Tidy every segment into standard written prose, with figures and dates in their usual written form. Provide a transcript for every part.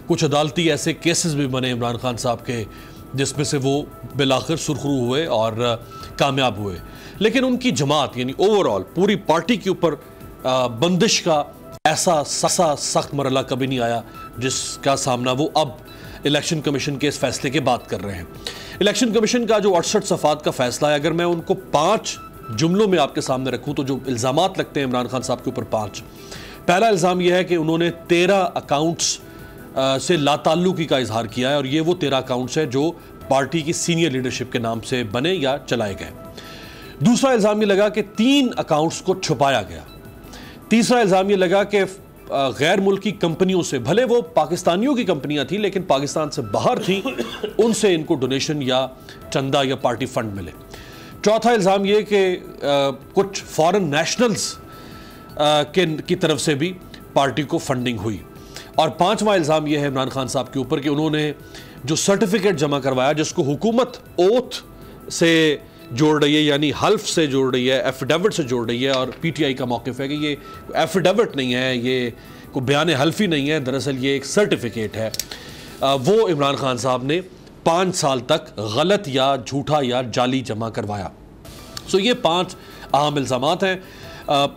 कुछ अदालती ऐसे केसेस भी बने इमरान खान साहब के जिसमें से वो बिलाखिर सुरखरू हुए और कामयाब हुए। लेकिन उनकी जमात यानी ओवरऑल पूरी पार्टी के ऊपर बंदिश का ऐसा सख्त मरला कभी नहीं आया जिसका सामना वो अब इलेक्शन कमीशन के इस फैसले के बाद कर रहे हैं। इलेक्शन कमीशन का जो 68 सफ़ात का फैसला है, अगर मैं उनको 5 जुमलों में आपके सामने रखूं तो जो इल्ज़ामात लगते हैं इमरान खान साहब के ऊपर 5। पहला इल्ज़ाम यह है कि उन्होंने 13 अकाउंट्स से लाताल्लुकी का इजहार किया है और ये वो 13 अकाउंट्स हैं जो पार्टी की सीनियर लीडरशिप के नाम से बने या चलाए गए। दूसरा इल्ज़ाम ये लगा कि 3 अकाउंट्स को छुपाया गया। तीसरा इल्ज़ाम ये लगा कि गैर मुल्की कंपनियों से, भले वो पाकिस्तानियों की कंपनियां थी लेकिन पाकिस्तान से बाहर थी, उनसे इनको डोनेशन या चंदा या पार्टी फंड मिले। चौथा इल्ज़ाम ये कि कुछ फॉरेन नेशनल्स की तरफ से भी पार्टी को फंडिंग हुई। और पांचवा इल्ज़ाम यह है इमरान खान साहब के ऊपर कि उन्होंने जो सर्टिफिकेट जमा करवाया जिसको हुकूमत ओथ से जोड़ रही है यानी हल्फ से जोड़ रही है, एफिडेविट से जोड़ रही है, और पीटीआई का मौक़िफ़ है कि ये एफिडेविट नहीं है, ये कोई बयान हल्फी नहीं है, दरअसल ये एक सर्टिफिकेट है। वो इमरान खान साहब ने 5 साल तक गलत या झूठा या जाली जमा करवाया। सो ये 5 अहम इल्ज़ामात हैं।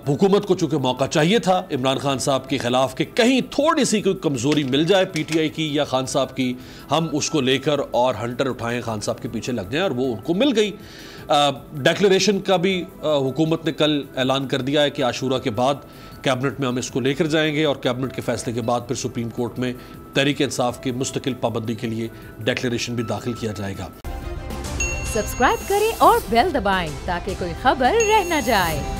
हुकूमत को चूँकि मौका चाहिए था इमरान खान साहब के ख़िलाफ़ कि कहीं थोड़ी सी कोई कमज़ोरी मिल जाए पीटीआई की या खान साहब की, हम उसको लेकर और हंटर उठाएं, खान साहब के पीछे लग जाएं, और वो उनको मिल गई। डिक्लेरेशन का भी हुकूमत ने कल ऐलान कर दिया है कि आशूरा के बाद कैबिनेट में हम इसको लेकर जाएंगे और कैबिनेट के फैसले के बाद फिर सुप्रीम कोर्ट में तहरीक इंसाफ की मुस्तकिल पाबंदी के लिए डिक्लेरेशन भी दाखिल किया जाएगा। सब्सक्राइब करें और बेल दबाएं ताकि कोई खबर रह न जाए।